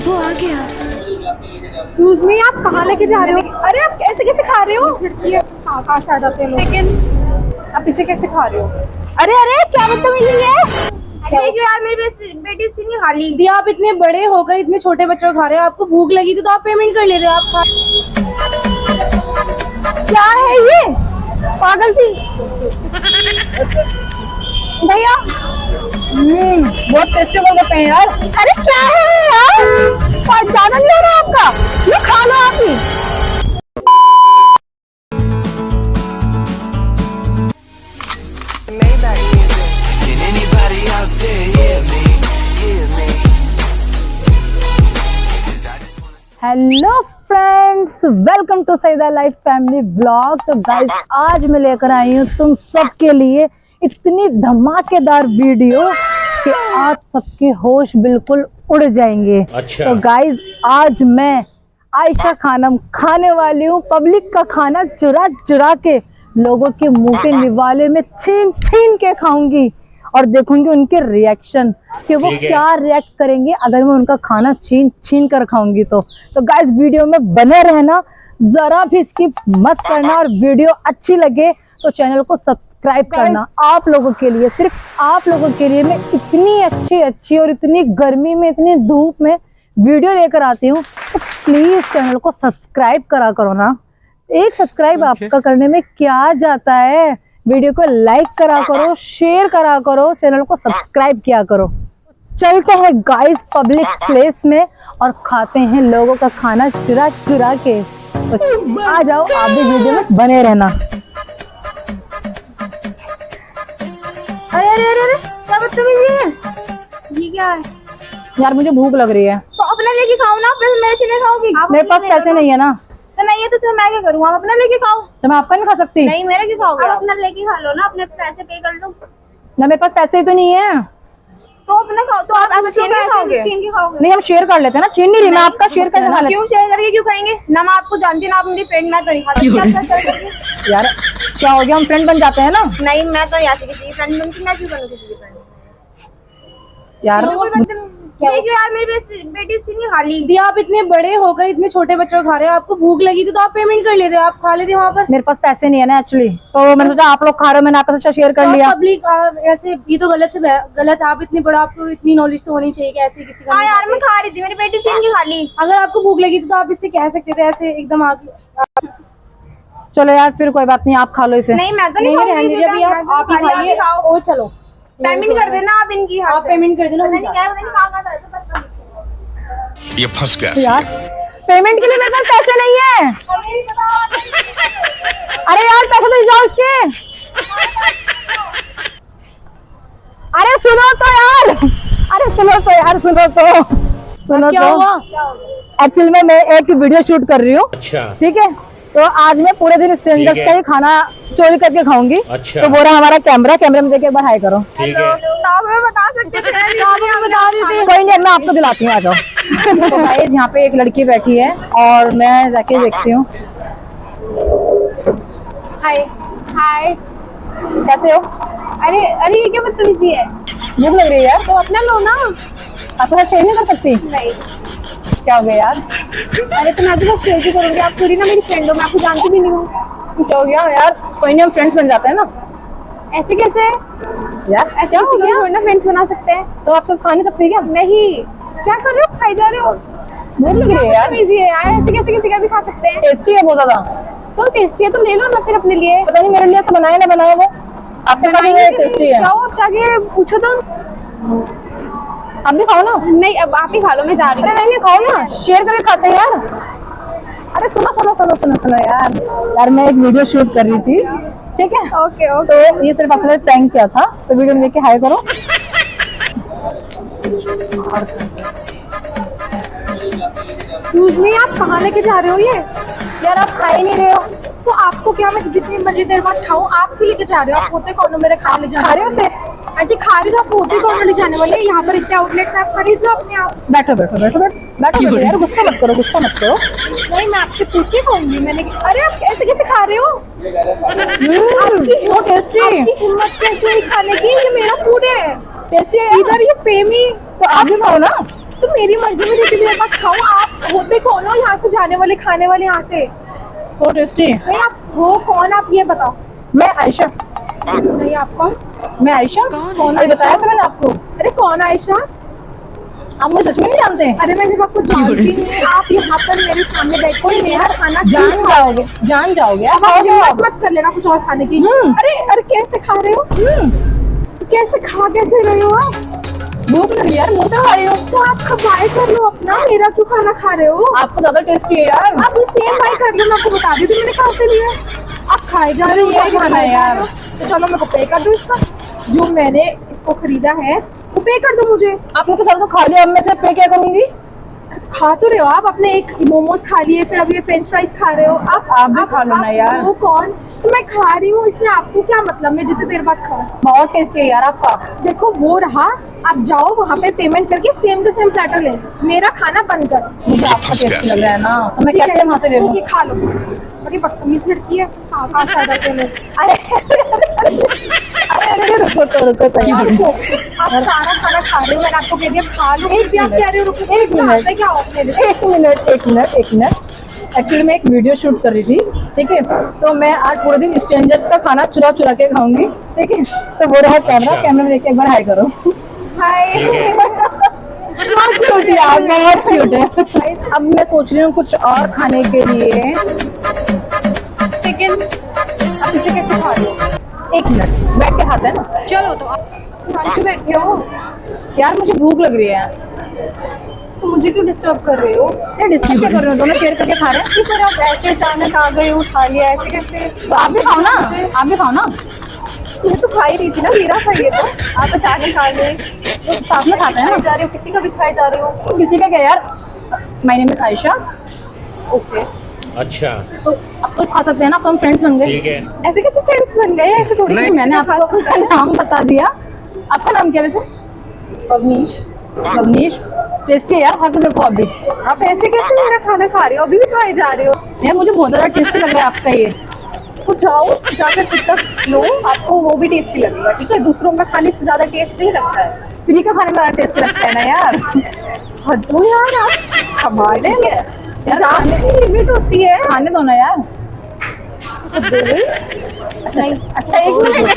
वो आ गया। Excuse me, आप कहाँ लेके जा रहे हो? अरे आप कैसे कैसे खा रहे हो? कहाँ से आ जाते हैं लोग? लेकिन आप इसे कैसे खा रहे हो? अरे अरे क्या बदतमीजी है? देखिए यार, मेरी बेटी इससे नहीं खा ली। दी आप इतने बड़े हो गए, इतने छोटे बच्चों को खा रहे हो, आपको भूख लगी थी तो आप पेमेंट कर लेते, आप खा। क्या है ये पागल थी भैया? बहुत टेस्टी गोलगप्पे हैं यार। अरे क्या है यार, ज्यादा नहीं हो रहा आपका? ये खा लो आप ही। Can anybody out there hear me? Hear me? Hello friends, welcome to Saeeda life family blog. तो गाइस, आज मैं लेकर आई हूँ तुम सबके लिए इतनी धमाकेदार वीडियो कि आप सबके होश बिल्कुल उड़ जाएंगे। अच्छा। तो गाइस, आज मैं आयशा खानम खाने वाली हूँ पब्लिक का खाना चुरा चुरा के, लोगों के मुंह के निवाले में छीन छीन के खाऊंगी और देखूंगी उनके रिएक्शन कि वो क्या रिएक्ट करेंगे अगर मैं उनका खाना छीन छीन कर खाऊंगी। तो गाइस, वीडियो में बने रहना, जरा भी स्किप मत करना, और वीडियो अच्छी लगे तो चैनल को सब्सक्राइब करना। आप लोगों के लिए, सिर्फ आप लोगों के लिए मैं इतनी अच्छी और इतनी गर्मी में, इतनी धूप में वीडियो लेकर आती हूँ। तो प्लीज चैनल को सब्सक्राइब करा करो ना। एक सब्सक्राइब आपका करने में क्या जाता है। वीडियो को लाइक करा करो, शेयर करा करो, चैनल को सब्सक्राइब किया करो। चलते हैं गाइस पब्लिक प्लेस में और खाते हैं लोगों का खाना चुरा चुरा के। तो आ जाओ, आप भी वीडियो में बने रहना। अरे अरे अरे अरे, क्या बदतमीजी है ये? क्या है यार, मुझे भूख लग रही है। तो अपना लेके खाओ ना, पैसे मेरे से नहीं खाओगी? मेरे पास पैसे नहीं है ना। तो नहीं है तो मैं क्या करूँ? आप अपना लेके खाओ। तो मैं आपका नहीं खा सकती? नहीं, मेरा क्यों खाओगे? आप अपना लेके खा लो ना, अपने पैसे पे कर लो ना। मेरे पास पैसे ही तो नहीं है। तो अपना खाओ। तो आप छीन के खाओगे? छीन के खाओगे? नहीं, हम शेयर कर लेते हैं ना। छीन नहीं रही मैं, आपका शेयर करके खा लेते। क्यों शेयर करके क्यों खाएंगे? ना मैं आपको जानती ना, आप मेरी फ्रेंड, मैं तो नहीं खाती। यार क्या हो गया, हम फ्रेंड बन जाते हैं ना। नहीं, मैं तो यहाँ से किसी की फ्रेंड बनती, मैं क्यों बनूँ किसी की फ्रेंड? यार देखिए यार, मेरी बेटी इससे नहीं खा ली। दी आप इतने बड़े हो गए, इतने छोटे बच्चों को खा रहे हो, आपको भूख लगी थी तो आप पेमेंट कर लेते, आप खा लेते वहाँ पर। मेरे पास पैसे नहीं है ना एक्चुअली, तो मैंने सोचा आप लोग खा रहे हो, मैंने आपसे शेयर कर लिया। पब्लिक ऐसे ये तो गलत है, गलत। आप इतने बड़ा, आपको इतनी नॉलेज तो होनी चाहिए कि ऐसे किसी का। हाँ यार, मैं खा रही थी, मेरी बेटी से नहीं खा ली। अगर आपको भूख लगी थी तो आप इससे कह सकते थे ऐसे एकदम आगे। चलो यार, फिर कोई बात नहीं, आप खा लो इसे। नहीं, मैं तो नहीं खाऊंगी। अभी आप ही खाइए। और चलो, पेमेंट कर देना आप इनकी। आप पेमेंट कर देना। ये फंस गया। यार, पेमेंट के लिए मेरे पास पैसे नहीं है। अरे यार, पैसे तो जाओ इसके। अरे सुनो तो यार, सुनो तो। एक्चुअली में मैं एक वीडियो शूट कर रही हूँ। अच्छा। ठीक है, तो आज मैं पूरे दिन स्ट्रेंजर्स का ही खाना चोरी करके खाऊंगी। अच्छा। तो बोला हमारा कैमरे में देखे, एक बार हाई करो। ठीक है। बता सकते थे। कोई नहीं, मैं आपको दिलाती हूँ, आ जाओ। तो गाइस, यहाँ पे एक लड़की बैठी है और मैं जाके देखती हूँ। हाय हाय, कैसे हो? अरे अरे, ये क्या बदतमीजी है? भूख लग रही है यार, तो अपना लो ना। आप थोड़ा शेयर नहीं कर सकती? नहीं। क्या हो गया यार? अरे तो मैं तो बस शेयर करूंगी, आप थोड़ी ना मेरी फ्रेंड हो, मैं आपको जानती भी नहीं हूँ। क्या हो गया यार? कोई नहीं, हम फ्रेंड्स बन जाते हैं ना। ऐसे कैसे यार ऐसे क्या हो गया? थोड़ी ना फ्रेंड्स बना सकते हैं। तो आप सब खा नहीं सकती क्या? नहीं, क्या कर रहे हो? खाई जा रहे हो? भूख लग रही है यार। बदतमीजी है यार, ऐसे कैसे किसी का भी खा सकते हैं? टेस्टी है बहुत ज्यादा। तो टेस्टी है तो ले लो ना फिर अपने लिए। पता नहीं मेरे लिए ऐसा बनाया ना बनाया, वो आपके पास टेस्टी है। जाओ, आप जाके पूछो तो। आप भी खाओ ना। नहीं, अब आप ही खा लो, मैं जा रही हूँ। अरे नहीं, खाओ ना, शेयर करके खाते हैं यार। अरे सुनो यार, मैं एक वीडियो शूट कर रही थी। ठीक है, ओके। तो ये सिर्फ आपने प्रैंक किया था, तो वीडियो में देख के हाय करो। एक्सक्यूज मी, आप कहाँ लेके जा रहे हो ये? यार, आप खा ही नहीं रहे हो। तो आपको क्या, मैं जितनी मर्जी देर बाद खाऊं, आप क्यों लेके जा रहे हो? आप होते कौन हो मेरे खाने ले जा रहे हो? से अजी खा रही हो, आप होते कौन ले जाने वाले? यहाँ पर इतने आउटलेट्स आप खरीद लो अपने आप। बैठो यार, गुस्सा मत करो। नहीं, मैं आपसे पूछ के खाऊंगी। मैंने अरे आप ऐसे कैसे खा रहे हो? so tasty। आपकी हिम्मत कैसे हुई खाने की? ये मेरा फूड है। टेस्टी है इधर ये पे मी। तो आप भी खाओ ना। तो मेरी मर्जी में जितनी देर बाद खाऊं। आप होते कौन हो यहाँ से जाने वाले, खाने वाले यहाँ से? तो टेस्टी। नहीं, आप हो कौन? आप ये बताओ। मैं आयशा। नहीं, आप कौन? मैं आयशा। कौन? अरे बताया था मैंने आपको। अरे कौन आयशा? आप मुझे सच में नहीं जानते? अरे मैं जब आपको जानती नहीं, आप यहाँ पर मेरे सामने बैठ कोई मेरा खाना जान जाओगे, जान जाओगे। अब आप हिम्मत मत कर लेना कुछ और खाने की। अरे अरे कैसे खा रहे हो? कैसे खा कैसे रहे हो आप? भूख लगी यार, मुंह से खा रही हूँ। तो आप खबाई कर लो अपना, मेरा क्यों खाना खा रहे हो? आपको ज्यादा टेस्टी है यार। आप ये सेम बाई कर लो, मैं आपको बता दी थी मैंने कहाँ से लिया। आप खाए जा रहे हो, यही खाना है यार। तो चलो मेरे को पे कर दो इसका, जो मैंने इसको खरीदा है वो पे कर दो मुझे। आपने तो सारा तो खा लिया, अब मैं से पे क्या करूंगी? खा तो रहे हो आप, अपने एक मोमोज खा लिए, फिर अब ये फ्रेंच फ्राइज खा रहे हो। आप भी खा लो ना यार। वो कौन? तो मैं खा रही हूँ, इसमें आपको क्या मतलब? मैं जितनी देर बाद खाऊं। बहुत टेस्टी है यार आपका। देखो वो रहा, आप जाओ वहाँ पे पेमेंट करके सेम टू सेम प्लेटर ले, मेरा खाना बंद करो। मुझे आपका टेस्टी लग रहा है ना, तो मैं कैसे वहाँ से ले लूँ? ये खा लो। बड़ी बदतमीज लड़की है। कहाँ से आ जाते हैं लोग। अरे रुको तो, रुको तो यार। आप सारा खाना खा रहे हो, मैंने आपको कह दिया खा लो। एक भी आप कह रहे हो रुको, एक मिनट। क्या हो मेरे से? एक मिनट। एक्चुअली मैं एक वीडियो शूट कर रही थी, ठीक है? तो मैं आज पूरे दिन स्ट्रेंजर्स का खाना चुरा चुरा के खाऊंगी, ठीक है? तो वो रहा कैमरा, कैमरा में देख के एक बार हाई करो। हाय। बहुत क्यूट यार, बहुत क्यूट है। अब मैं सोच रही हूँ कुछ और खाने के लिए। चिकन आप इसे कैसे खा रहे हो? एक मिनट, बैठ के खाते हैं ना। चलो तो आप कहाँ से बैठे हो? यार मुझे भूख लग रही है। तो मुझे क्यों डिस्टर्ब कर रहे हो? क्या डिस्टर्ब कर रहे हो? दोनों शेयर करके खा रहे हैं। कि फिर आप ऐसे अचानक आ गए हो, खा लिया ऐसे कैसे? तो आप भी खाओ ना, आप भी खाओ ना। मैं तो खा ही रही थी ना, मेरा खाइए तो। आप अचानक खा गए, तो साथ में खाते हैं ना। जा रहे हो, किसी का भी खाए जा रहे हो। किसी का क्या यार? My name is Ayesha. Okay, अच्छा तो अब तो खा सकते हैं ना, अब तो हम फ्रेंड्स बन गए। ठीक है। ऐसे कैसे फ्रेंड्स बन गए? ऐसे थोड़ी तो मैंने आपको नाम बता दिया। आपका नाम क्या वैसे? अवनीश। अवनीश। टेस्टी है यार, खा के देखो अभी। आप ऐसे कैसे मेरा खाना खा रहे हो? अभी भी खाए जा रहे हो? यार मुझे बहुत ज्यादा टेस्टी लग रहा है आपका ये। तो जाओ जाकर खुद तक लो, आपको वो भी टेस्टी लगेगा, ठीक है? दूसरों का खाने से ज्यादा टेस्ट नहीं लगता है। फ्री का खाने में बड़ा टेस्टी लगता है ना यार। हद हो यार, आप कमाल है। यार खाने की लिमिट होती है। खाने दो ना यार। अच्छा एक मिनट,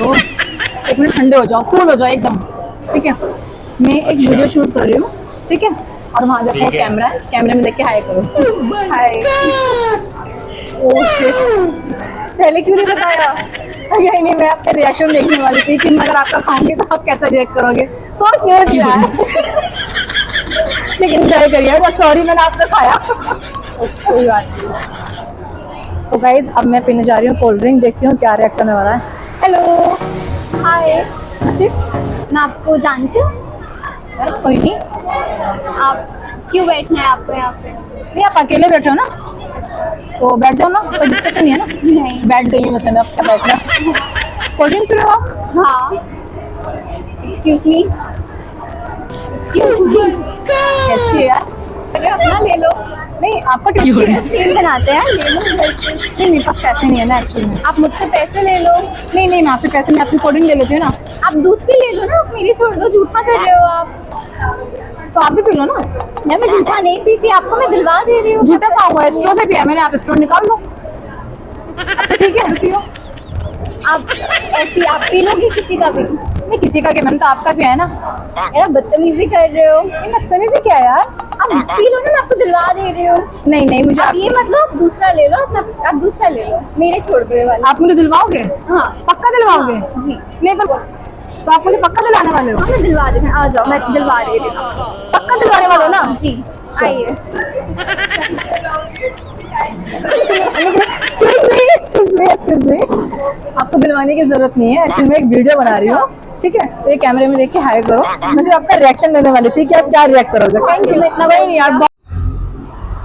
एक मिनट, ठंडे हो जाओ, कूल हो जाओ एकदम, ठीक है? मैं एक अच्छा। वीडियो शूट कर रही हूँ, ठीक है? और वहाँ देखो ठीक है। कैमरा है, कैमरे में देख के हाय करो। हाय। पहले क्यों नहीं बताया? यही नहीं, मैं आपका रिएक्शन देखने वाली थी कि अगर आपका खाऊंगी तो आप कैसा रिएक्ट करोगे। सो क्यूट यार। लेकिन एंजॉय करिए। सॉरी मैंने आपका खाया। कोई बात नहीं। तो गाइज अब मैं पीने जा रही हूँ कोल्ड ड्रिंक, देखती हूँ क्या रिएक्ट करने वाला है। हेलो। हाय। मैं आपको जानती हूँ यार। कोई नहीं, आप क्यों बैठना है आपको यहाँ पे? नहीं आप अकेले बैठे हो ना, तो बैठ जाओ ना, कोई दिक्कत नहीं है ना। नहीं। बैठ गई हूँ मतलब मैं, अब क्या बैठना। कोल्ड ड्रिंक पी रहे हो आप? हाँ। Excuse me. कैसी है यार? अरे अपना ले लो। नहीं आपका टेस्टी है। सीन बनाते हैं, ले लो घर से। नहीं मेरे पास पैसे नहीं है ना एक्चुअली में। आप मुझसे पैसे ले लो। नहीं नहीं, मैं आपसे पैसे नहीं, आपकी कोल्ड ड्रिंक ले लेती हूँ ना। आप दूसरी ले लो ना, आप मेरी छोड़ दो, झूठा कर रहे हो आप। तो आप भी पी लो ना। मैं झूठा नहीं पीती, आपको मैं दिलवा दे रही हूँ। झूठा कहाँ हुआ है? स्ट्रॉ से पिया मैंने, आप स्ट्रॉ निकाल लो। ठीक है पियो। आप ऐसी आप पी लोगी किसी का भी? नहीं किसी का क्या, मैंने तो आपका पिया है ना। यार बदतमीजी कर रहे हो। नहीं बदतमीजी क्या है यार? आप पी लो ना, मैं आपको दिलवा दे रही हूँ। नहीं नहीं, मुझे आप ये मतलब दूसरा ले लो, आप दूसरा ले लो, मेरे छोड़ दो ये वाला। आप मुझे दिलवाओगे? हाँ पक्का दिलवाओगे? हाँ, जी। नहीं पर तो आप मुझे पक्का दिलाने वाले हो? हाँ मैं दिलवा दे, आ जाओ, मैं दिलवा दे रही हूँ। पक्का दिलवाने वाले हो ना? जी आइए। आपको दिलवाने की जरूरत नहीं है, एक्चुअली मैं एक वीडियो बना रही हूँ, ठीक है? तो ये कैमरे में देख के हाय करो। मैं सिर्फ आपका रिएक्शन देने वाली थी कि आप क्या रिएक्ट करोगे। Thank you. इतना कोई नहीं यार।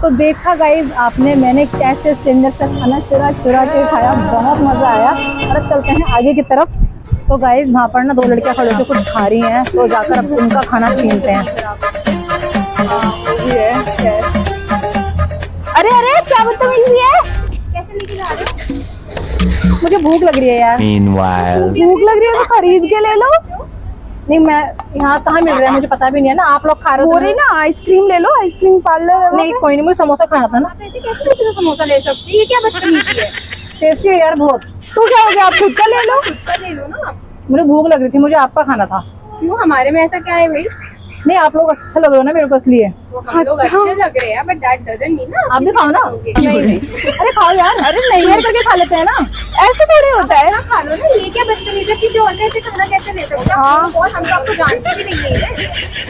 तो देखा गाइज आपने, मैंने कैसे स्ट्रेंजर का खाना चुरा चुरा के खाया, बहुत मजा आया। और अब चलते हैं आगे की तरफ। तो गाइज वहाँ पर ना दो लड़कियां खड़े होकर कुछ खा रही हैं, तो जाकर अब उनका खाना छीनते हैं। अरे अरे क्या बदतमीजी है? कैसे लेके जा रहे हो? मुझे भूख लग रही है यार। Meanwhile. भूख लग रही है तो खरीद के ले लो। नहीं मैं यहाँ कहाँ मिल रहा है मुझे पता भी नहीं है ना, आप लोग खा रहे हो बोल रही ना आइसक्रीम ले लो, आइसक्रीम पार्लर। नहीं कोई नहीं, मुझे समोसा खाना था ना। आप ऐसे कैसे किसी को समोसा ले सकती है? ये क्या बदतमीजी है? टेस्टी है यार बहुत। तो क्या हो गया, आप खुद का ले लो। खुद का ले लो ना आप। मुझे भूख लग रही थी, मुझे आपका खाना था। क्यों, हमारे में ऐसा क्या है भाई? नहीं आप लोग अच्छा लग रहे हो ना मेरे को इसलिए। वो हम लोग अच्छा। अच्छे लग रहे हैं, बट दैट डजंट मीन ना आप भी खाओ ना। नहीं। अरे खाओ यार, अरे नहीं यार करके खा लेते हैं ना, ऐसे थोड़ी होता है। खा लो ना, ये क्या बदतमीजी है? किसी और का ऐसे खाना कैसे ले सकते हो? हाँ। और हम तो आपको जानते भी नहीं है।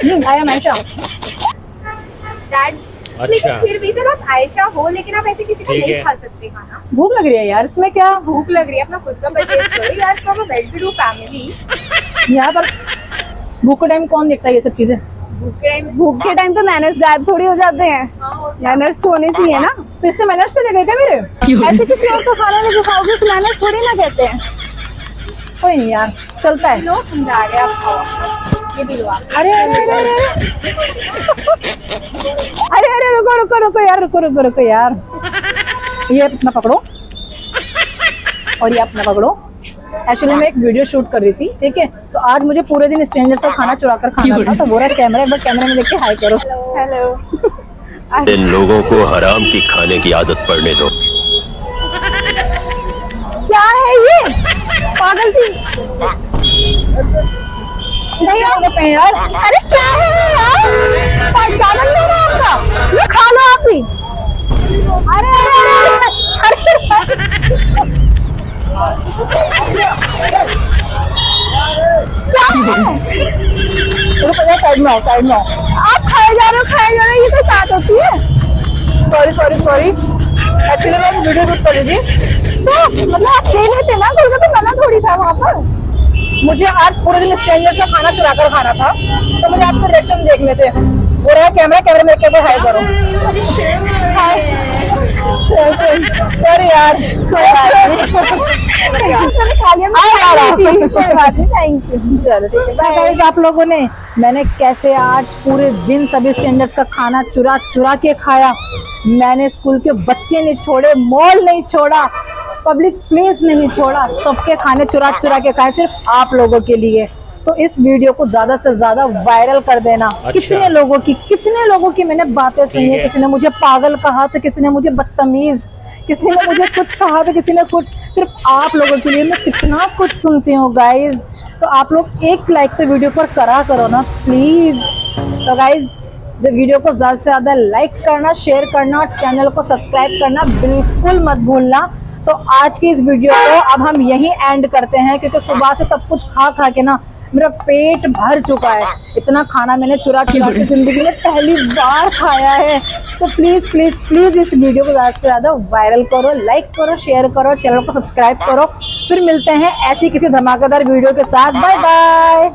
नहीं आया मैशा। डैड अच्छा। फिर भी जब आप आयशा हो, लेकिन आप ऐसे किसी को ठीक नहीं है। खा सकते खाना। भूख लग रही है यार, इसमें क्या। भूख लग रही है, अपना खुद का परचेज करो यार, from a well to do family. यहाँ पर भूख के टाइम कौन देखता है ये सब चीजें। भूख के टाइम तो मैनर्स गायब थोड़ी हो जाते हैं। मैनर्स तो होने चाहिए ना। फिर से मैनर्स चले गए क्या मेरे। ऐसे किसी और को खाना नहीं खाओगे उस मैनर्स थोड़ी ना कहते हैं। कोई नहीं यार, चलता है। लो समझा रहे आप खाओ, ये भी लो आप। अरे अरे अरे अरे अरे अरे रुको रुको रुको यार, रुको रुको रुको यार। ये अपना पकड़ो और ये अपना पकड़ो। एक्चुअली मैं एक वीडियो शूट कर रही थी, ठीक है, तो आज मुझे पूरे दिन स्ट्रेंजर से खाना चुरा कर खाना था, तो बोला कैमरा एक बार कैमरे में देख के हाय करो। हेलो। इन लोगों को हराम की खाने की आदत पड़ने दो। क्या है ये पागल थी। नहीं यार, अरे क्या है ये यार, पागल नहीं है आपका, ये खा लो आप ही। अरे अरे क्या है? साइड में आओ, साइड में आओ। आप खाए जा रहे हो, ये तो बात होती है। सॉरी सॉरी सॉरी, एक्चुअली मैं वीडियो शूट कर रही थी, तो मतलब आप ले लेते ना, कोई तो मना थोड़ी था वहाँ पर। मुझे आज पूरे दिन स्ट्रेंजर से खाना चुरा कर खाना था, तो मुझे आपके रिएक्शन देखने थे। वो रहा कैमरा, कैमरे में देख के हाय करो। सॉरी यार, कोई बात नहीं, थैंक यू। चलो ठीक है, गाइस आप लोगों ने मैंने कैसे आज पूरे दिन सभी स्ट्रेंजर्स का खाना चुरा चुरा के खाया। मैंने स्कूल के बच्चे नहीं छोड़े, मॉल नहीं छोड़ा, पब्लिक प्लेस नहीं छोड़ा, सबके खाने चुरा चुरा के खाए सिर्फ आप लोगों के लिए। तो इस वीडियो को ज्यादा से ज्यादा वायरल कर देना। अच्छा। कितने लोगों की मैंने बातें सुनी है, किसी ने मुझे पागल कहा तो किसी ने मुझे बदतमीज, किसी ने मुझे कुछ कहा तो किसी ने कुछ। सिर्फ आप लोगों के लिए मैं कितना कुछ सुनती हूँ गाइज। तो आप लोग एक लाइक तो वीडियो पर करा करो ना प्लीज। तो गाइज वीडियो को ज्यादा से ज्यादा लाइक करना, शेयर करना और चैनल को सब्सक्राइब करना बिल्कुल मत भूलना। तो आज की इस वीडियो को अब हम यहीं एंड करते हैं, क्योंकि सुबह से सब कुछ खा खा के ना मेरा पेट भर चुका है। इतना खाना मैंने चुरा चुरा के जिंदगी में पहली बार खाया है। तो प्लीज प्लीज प्लीज इस वीडियो को ज्यादा से ज्यादा वायरल करो, लाइक करो, शेयर करो, चैनल को सब्सक्राइब करो। फिर मिलते हैं ऐसी किसी धमाकेदार वीडियो के साथ। Bye bye.